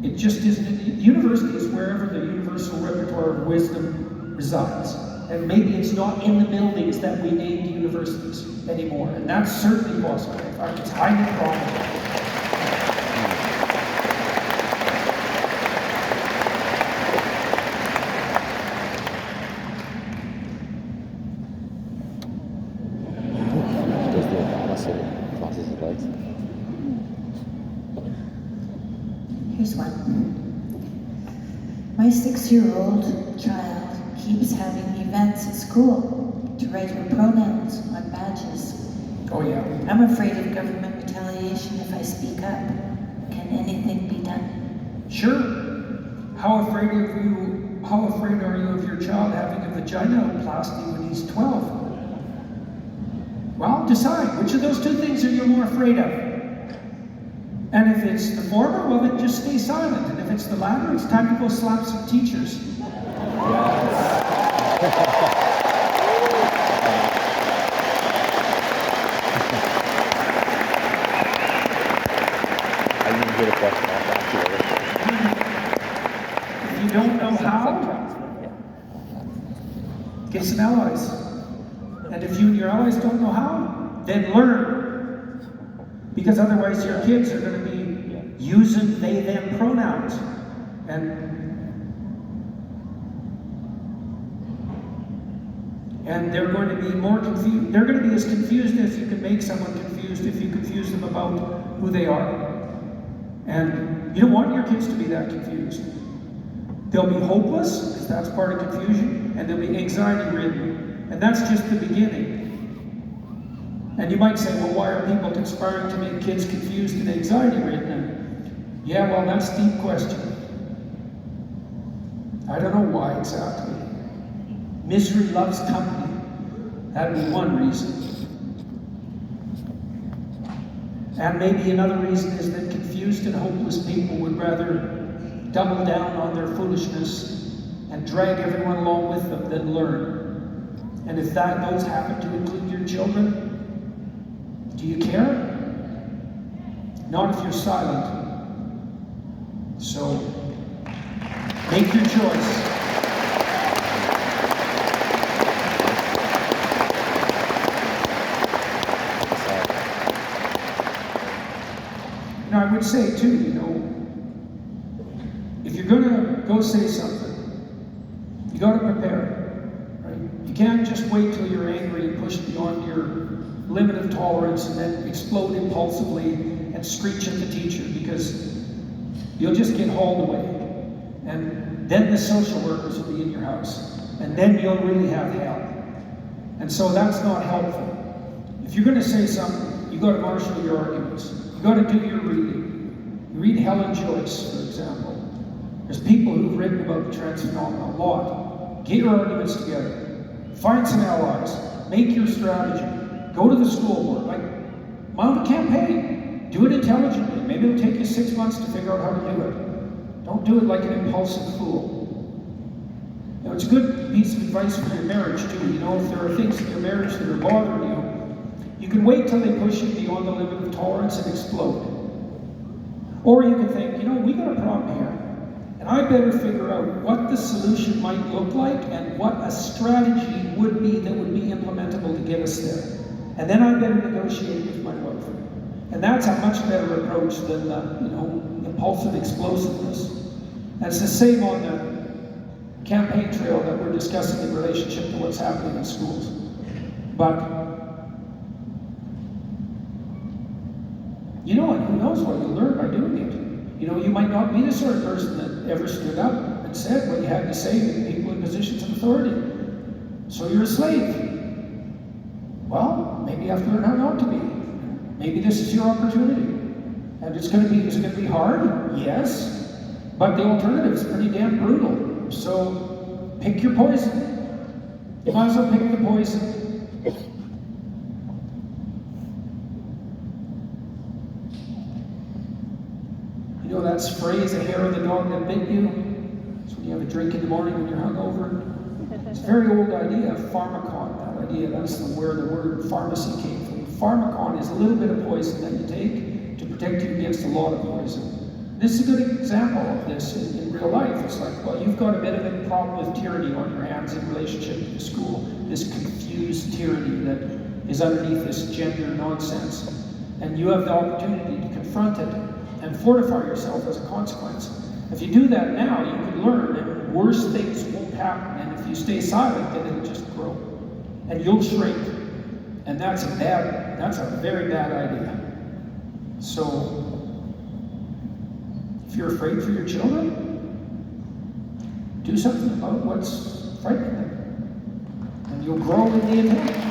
It just isn't. University is wherever the universal repertoire of wisdom resides. And maybe it's not in the buildings that we named universities anymore. And that's certainly possible. In fact, it's highly probable. Here's one. My 6-year-old child keeps having events at school to write her pronouns on badges. Oh yeah. I'm afraid of government retaliation if I speak up. Can anything be done? Sure. How afraid are you of your child having a vaginoplasty when he's 12? Well, decide. Which of those two things are you more afraid of? And if it's the former, well, then just stay silent. And if it's the latter, it's time to go slap some teachers. If you don't know how, get some allies. And if you and your allies don't know how, then learn. Because otherwise your kids are going to be using they, them pronouns. And they're going to be more confused. They're going to be as confused as you can make someone confused if you confuse them about who they are. And you don't want your kids to be that confused. They'll be hopeless, because that's part of confusion, and they'll be anxiety-ridden. And that's just the beginning. And you might say, well, why are people conspiring to make kids confused and anxiety-ridden? Yeah, well, that's a deep question. I don't know why exactly. Misery loves company. That'd be one reason. And maybe another reason is that confused and hopeless people would rather double down on their foolishness and drag everyone along with them than learn. And if those happen to include your children, do you care? Not if you're silent. So, make your choice. And I would say too, if you're going to go say something, you got to prepare, right? You can't just wait till you're angry and push beyond your limit of tolerance and then explode impulsively and screech at the teacher, because you'll just get hauled away. And then the social workers will be in your house. And then you'll really have hell. And so that's not helpful. If you're going to say something, you've got to marshal your arguments. You've got to do your reading. You read Helen Joyce, for example. There's people who've written about the trans phenomenon a lot. Get your arguments together. Find some allies. Make your strategy. Go to the school board. Mount a campaign. Do it intelligently. Maybe it'll take you 6 months to figure out how to do it. Don't do it like an impulsive fool. It's a good piece of advice for your marriage too. If there are things in your marriage that are bothering you can wait till they push you beyond the limit of tolerance and explode. Or you can think, we got a problem here. And I better figure out what the solution might look like and what a strategy would be that would be implementable to get us there. And then I better negotiate with my wife. And that's a much better approach than impulsive explosiveness. And it's the same on the campaign trail that we're discussing in relationship to what's happening in schools. But and who knows what you'll learn by doing it. You might not be the sort of person that ever stood up and said what you had to say to people in positions of authority. So you're a slave. Well, maybe you have to learn how not to be. Maybe this is your opportunity. And is it going to be hard? Yes. But the alternative is pretty damn brutal. So pick your poison. You might as well pick the poison. That phrase, a hair of the dog that bit you. It's when you have a drink in the morning when you're hungover. It's a very old idea, pharmacon, that idea. That's where the word pharmacy came from. Pharmacon is a little bit of poison that you take to protect you against a lot of poison. This is a good example of this in real life. It's like, well, you've got a bit of a problem with tyranny on your hands in relationship to the school, this confused tyranny that is underneath this gender nonsense. And you have the opportunity to confront it and fortify yourself as a consequence. If you do that now, you can learn and worse things won't happen. And if you stay silent, then it'll just grow. And you'll shrink. And that's a very bad idea. So, if you're afraid for your children, do something about what's frightening them. And you'll grow in the attempt.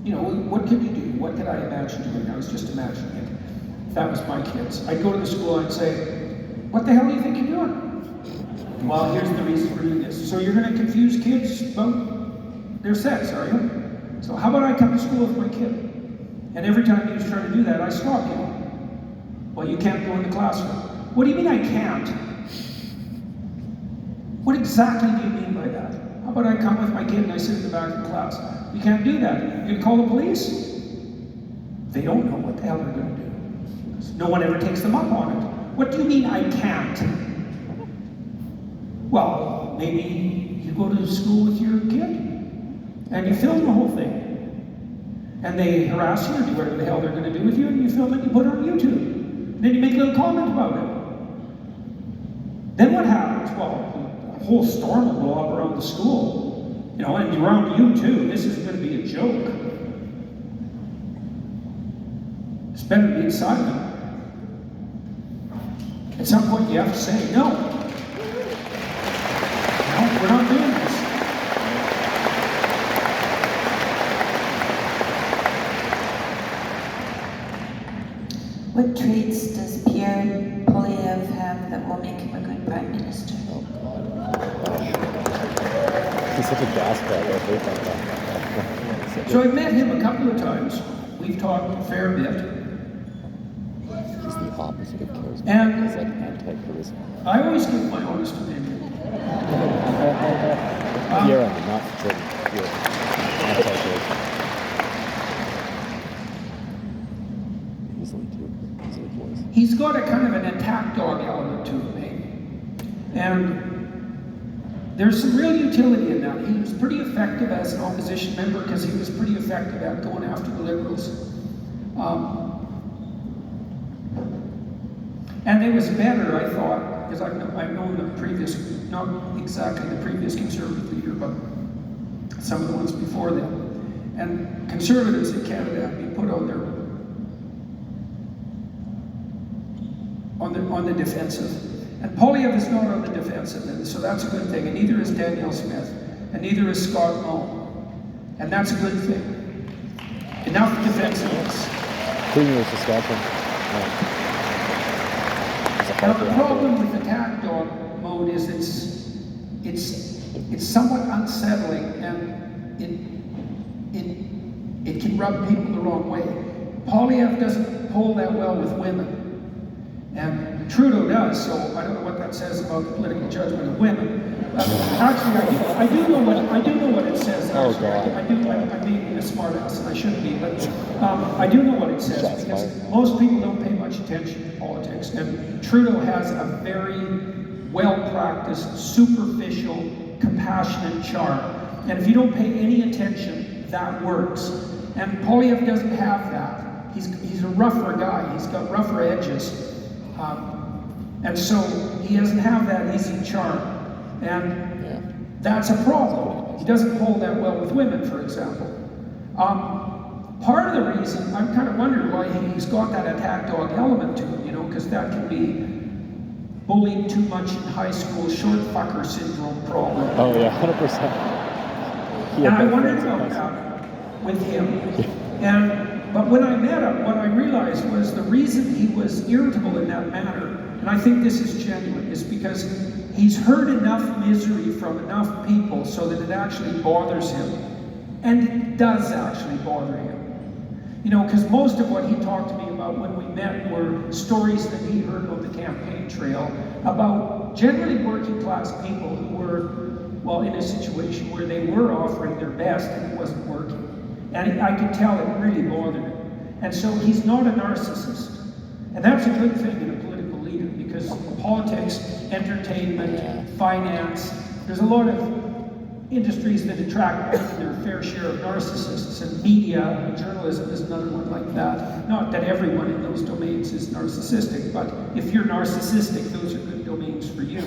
You know, what could you do? What could I imagine doing? I was just imagining it. If that was my kids, I'd go to the school and I'd say, what the hell do you think you're doing? Well, here's the reason for doing this. So you're going to confuse kids about their sex, are you? So how about I come to school with my kid? And every time you try to do that, I stop you. Well, you can't go in the classroom. What do you mean I can't? What exactly do you mean by that? How about I come with my kid and I sit in the back of the class? You can't do that. You can call the police. They don't know what the hell they're going to do. No one ever takes them up on it. What do you mean I can't? Well, maybe you go to school with your kid and you film the whole thing. And they harass you or do whatever the hell they're going to do with you, and you film it and you put it on YouTube. And then you make a little comment about it. Then what happens? Well, a whole storm will blow up around the school. You know, and around you too. This is going to be a joke. It's better being silent. At some point you have to say, no. No, we're not doing this. What traits does Pierre Poilievre have that will make him a good prime minister? Oh, God. He's such a gas bag. I hate that guy. So I've met him a couple of times. We've talked a fair bit. He's the opposite of charisma. And he's like anti-charisma. I always give my honest opinion. Pierre, not Pierre. Anti-charisma. Easily too. Easily boys. He's got a kind of an attack dog element to him, eh? And there's some real utility in that. He was pretty effective as an opposition member because he was pretty effective at going after the Liberals. And it was better, I thought, because I've known the previous, not exactly the previous Conservative leader, but some of the ones before them. And Conservatives in Canada have been put on the defensive. And Poilievre is not on the defensive, and so that's a good thing. And neither is Danielle Smith, and neither is Scott Moe. And that's a good thing. Enough defensiveness. Premier of Saskatchewan. Yeah. Now the problem with attack dog mode is it's somewhat unsettling, and it can rub people the wrong way. Poilievre doesn't pull that well with women. And Trudeau does, so I don't know what that says about the political judgment of women. Actually, I do know what it says. Actually. I'm being a smart ass, and I shouldn't be, but I do know what it says because most people don't pay much attention to politics, and Trudeau has a very well-practiced, superficial, compassionate charm. And if you don't pay any attention, that works. And Poilievre doesn't have that. He's a rougher guy. He's got rougher edges. And so he doesn't have that easy charm. And that's a problem. He doesn't hold that well with women, for example. Part of the reason, I'm kind of wondering why he's got that attack dog element to him, you know, because that can be bullied too much in high school, short fucker syndrome problem. Oh yeah, 100%. And I wondered about that with him. But when I met him, what I realized was the reason he was irritable in that manner, and I think this is genuine, is because he's heard enough misery from enough people so that it actually bothers him. And it does actually bother him. You know, because most of what he talked to me about when we met were stories that he heard on the campaign trail about generally working class people who were, well, in a situation where they were offering their best and it wasn't working. And I could tell it really bothered him. And so he's not a narcissist. And that's a good thing in a political leader, because politics, entertainment, finance, there's a lot of industries that attract more than their fair share of narcissists, and media and journalism is another one like that. Not that everyone in those domains is narcissistic, but if you're narcissistic, those are good domains for you.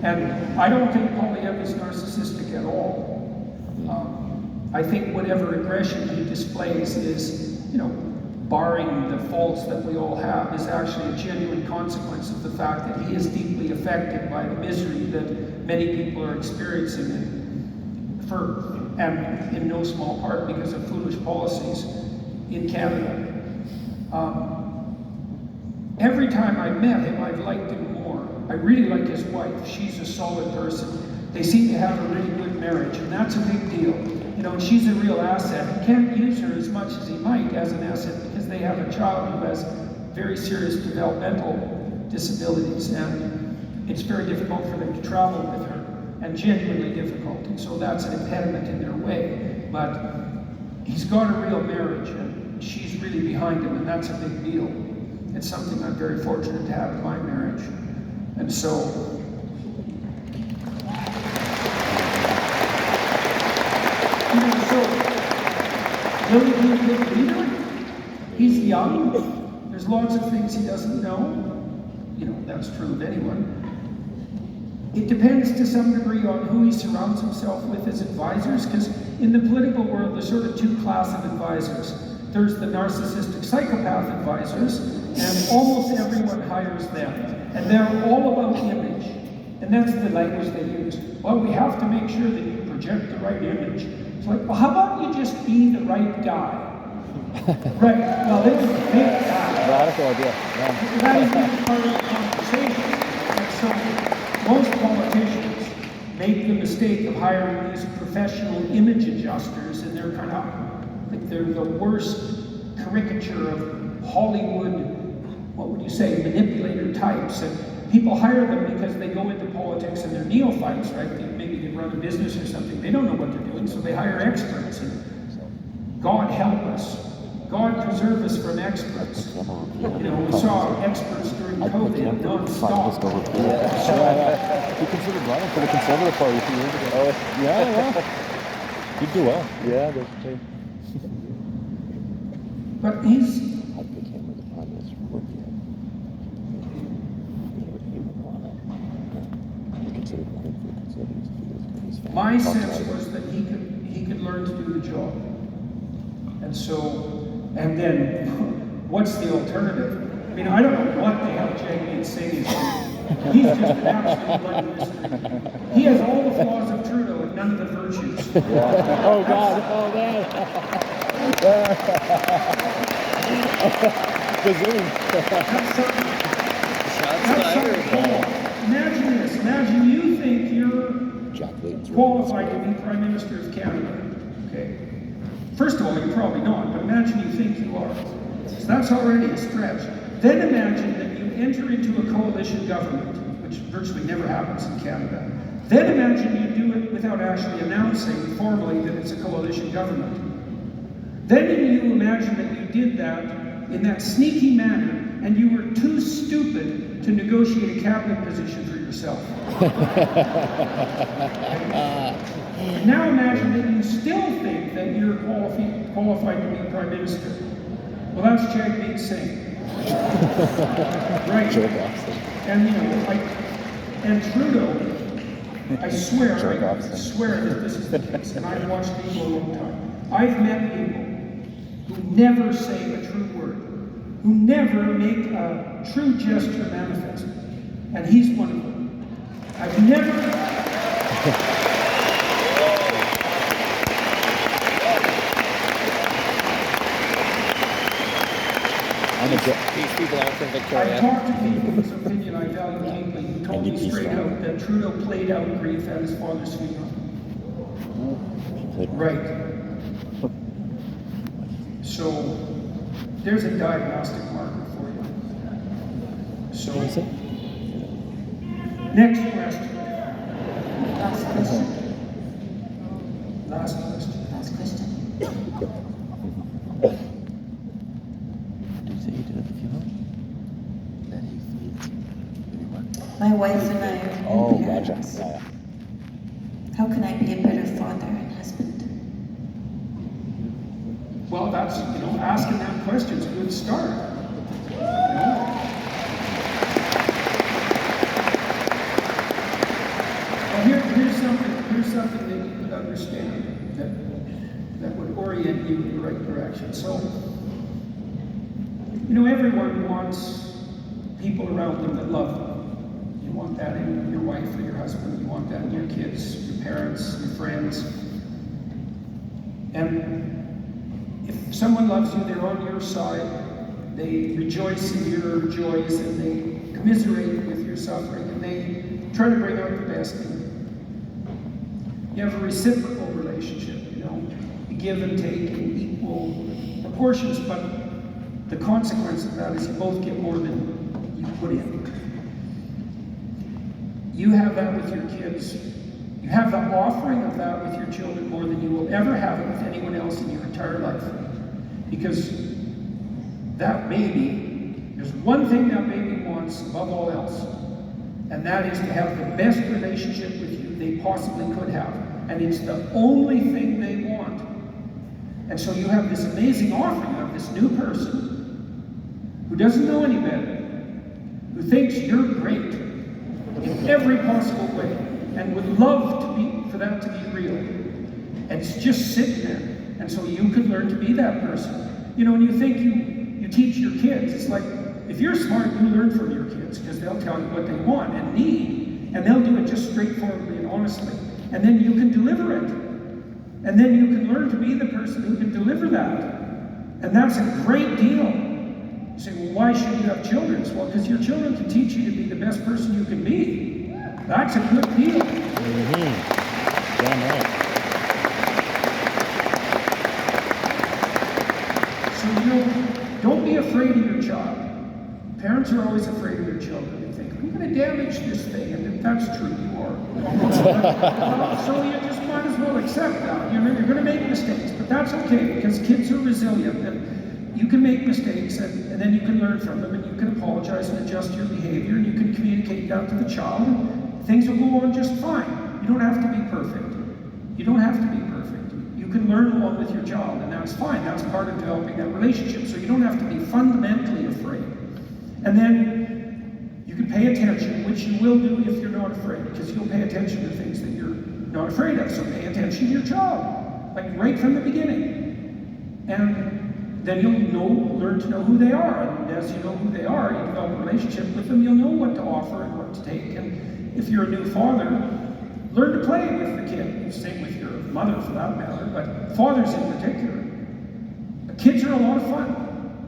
And I don't think Polyev is narcissistic at all. I think whatever aggression he displays is, you know, barring the faults that we all have, is actually a genuine consequence of the fact that he is deeply affected by the misery that many people are experiencing, and in no small part because of foolish policies in Canada. Every time I met him, I've liked him more. I really like his wife. She's a solid person. They seem to have a really good marriage, and that's a big deal. You know, and she's a real asset. He can't use her as much as he might as an asset because they have a child who has very serious developmental disabilities, and it's very difficult for them to travel with her, and genuinely difficult, and so that's an impediment in their way. But he's got a real marriage, and she's really behind him, and that's a big deal. It's something I'm very fortunate to have in my marriage. And so, you know, so, will he be a good leader? He's young. There's lots of things he doesn't know. You know, that's true of anyone. It depends to some degree on who he surrounds himself with as advisors, because in the political world, there's sort of two classes of advisors. There's the narcissistic psychopath advisors, and almost everyone hires them. And they're all about image. And that's the language they use. Well, we have to make sure that you project the right image. It's like, well, how about you just be the right guy? Right, well, this is a big guy. Radical idea. Yeah. That is not part of the conversation. And so, most politicians make the mistake of hiring these professional image adjusters, and they're kind of, like, they're the worst caricature of Hollywood, what would you say, manipulator types. And people hire them because they go into politics and they're neophytes, right? Maybe they run a business or something. They don't know what they're doing, so they hire experts. And God help us. God preserve us from experts. You know, we saw experts during COVID non-stop. He considered running for the Conservative Party a few years ago. Oh, yeah. He'd do well. Yeah, definitely. But he's... I became the Prime Minister for my sense was that he could learn to do the job. And so, and then, what's the alternative? I mean, I don't know what the hell Jagmeet Singh is doing. He's just an absolute bloody mystery. He has all the flaws of Trudeau and none of the virtues. Oh, God. Oh, man. That's something cool. Imagine this. Imagine you think you're qualified to be Prime Minister of Canada. Okay. First of all, you're probably not, but imagine you think you are. So that's already a stretch. Then imagine that you enter into a coalition government, which virtually never happens in Canada. Then imagine you do it without actually announcing formally that it's a coalition government. Then you imagine that you did that in that sneaky manner, and you were too stupid to negotiate a cabinet position for yourself. And now imagine that you still think that you're qualified to be Prime Minister. Well, that's Jagmeet Singh. Right. And you know, and Trudeau, I swear that this is the case, and I've watched people a long time. I've met people who never say a true word, who never make a true gesture manifest, and he's one of them. I've never... These people aren't from Victoria. I talked to people whose opinion I value deeply, who told me straight out that Trudeau played out grief at his father's funeral. Right. So, there's a diagnostic marker for you. So, next question. Last question. Last question. Last question. Did you say you did at the funeral? That he My wife and I are Oh, new gotcha. parents. Yeah. How can I be a better father and husband? Well, that's, asking that question is a good start. Well, here's something that you could understand that would orient you in the right direction. So, everyone wants people around them that love them. You want that in your wife or your husband. You want that in your kids, your parents, your friends. And if someone loves you, they're on your side. They rejoice in your joys, and they commiserate with your suffering, and they try to bring out the best in you. You have a reciprocal relationship, You give and take in equal proportions, but the consequence of that is you both get more than you put in. You have that with your kids. You have the offering of that with your children more than you will ever have it with anyone else in your entire life. Because that baby, there's one thing that baby wants above all else, and that is to have the best relationship with you they possibly could have. And it's the only thing they want. And so you have this amazing offering of this new person who doesn't know any better, who thinks you're great in every possible way, and would love for that to be real. And it's just sitting there. And so you could learn to be that person. When you think you teach your kids, it's like, if you're smart, you learn from your kids, because they'll tell you what they want and need, and they'll do it just straightforwardly and honestly. And then you can deliver it. And then you can learn to be the person who can deliver that. And that's a great deal. You say, well, why should you have children? Well, because your children can teach you to be the best person you can be. That's a good deal. Damn right. So, don't be afraid of your child. Parents are always afraid of their children. They think, I'm going to damage this thing. And if that's true, you are. So you just might as well accept that. You're going to make mistakes, but that's okay, because kids are resilient. And you can make mistakes, and then you can learn from them, and you can apologize and adjust your behavior, and you can communicate that to the child, and things will go on just fine. You don't have to be perfect. You don't have to be perfect. You can learn along with your child, and that's fine. That's part of developing that relationship. So you don't have to be fundamentally afraid. And then you can pay attention, which you will do if you're not afraid, because you'll pay attention to things that you're not afraid of. So pay attention to your child, like right from the beginning. And then you'll learn to know who they are. And as you know who they are, you develop a relationship with them, you'll know what to offer and what to take. And if you're a new father, learn to play with the kid. Same with your mother for that matter, but fathers in particular. Kids are a lot of fun.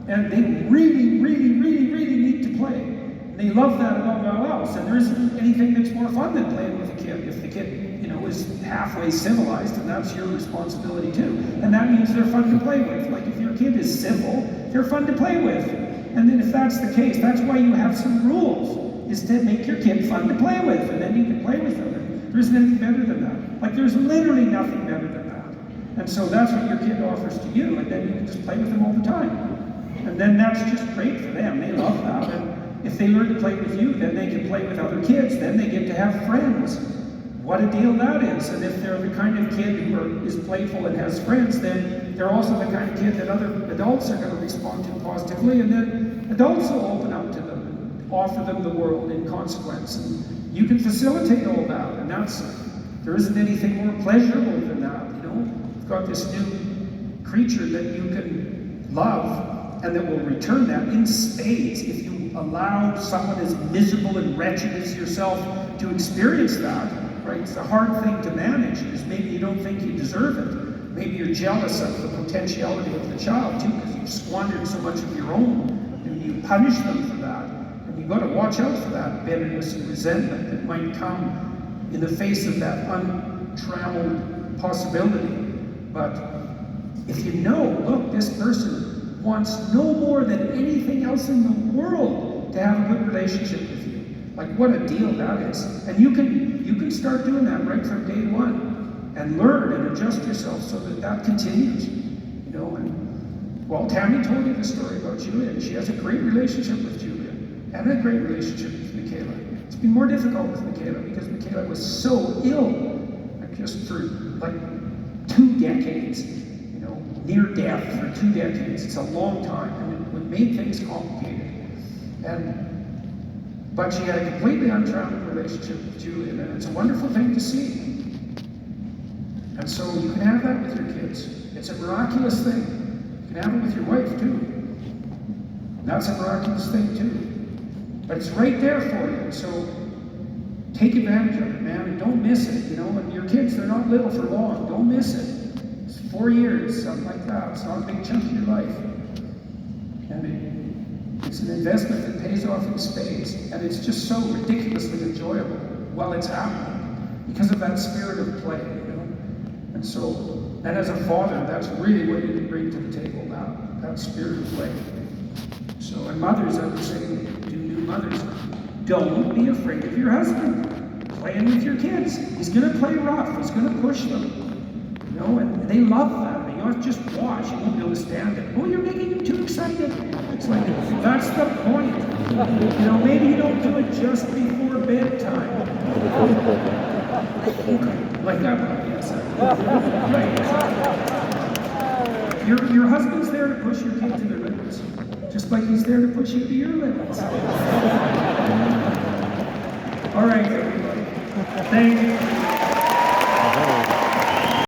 And they really, really, really, really need to play. And they love that above all else. And there isn't anything that's more fun than playing with a kid. If the kid, is halfway civilized, and that's your responsibility too. And that means they're fun to play with. Like if your kid is civil, they're fun to play with. And then if that's the case, that's why you have some rules, is to make your kid fun to play with. And then you can play with them. And there isn't anything better than that. Like there's literally nothing better than that. And so that's what your kid offers to you. And then you can just play with them all the time. And then that's just great for them. They love that. And if they learn to play with you, then they can play with other kids. Then they get to have friends. What a deal that is. And if they're the kind of kid who is playful and has friends, then they're also the kind of kid that other adults are going to respond to positively. And then adults will open up to them and offer them the world in consequence. And you can facilitate all that. And there isn't anything more pleasurable than that. You've got this new creature that you can love, and that will return that in spades if you allow someone as miserable and wretched as yourself to experience that, right? It's a hard thing to manage, because maybe you don't think you deserve it. Maybe you're jealous of the potentiality of the child too, because you've squandered so much of your own, and you punish them for that. And you've got to watch out for that bitterness and resentment that might come in the face of that untrammeled possibility. But if you know, look, this person wants no more than anything else in the world to have a good relationship with you. Like, what a deal that is. And you can start doing that right from day one and learn and adjust yourself so that that continues. You know, and well, Tammy told you the story about Julia, and she has a great relationship with Julia and a great relationship with Michaela. It's been more difficult with Michaela because Michaela was so ill, like just for like 2 decades, you know, near death for 2 decades. It's a long time, and it would make things complicated. But she had a completely untroubled relationship with Julian, and it's a wonderful thing to see. And so you can have that with your kids. It's a miraculous thing. You can have it with your wife too. That's a miraculous thing too. But it's right there for you. So take advantage of it, man, and don't miss it. You know, and your kids, they're not little for long. Don't miss it. It's 4 years, something like that. It's not a big chunk of your life. And it's an investment that pays off in spades, and it's just so ridiculously enjoyable while it's happening because of that spirit of play, you know. And so, and as a father, that's really what you can bring to the table, that spirit of play. So, and mothers, I would say to new mothers, don't be afraid of your husband playing with your kids. He's going to play rough. He's going to push them, you know, and they love that. You don't just watch. You won't be able to stand it. Oh, you're making him too excited. It's like, that's the point. You know, maybe you don't do it just before bedtime. Like that one, yes. Right. Your husband's there to push your kid to their limits, just like he's there to push you to your limits. All right, everybody. Thank you.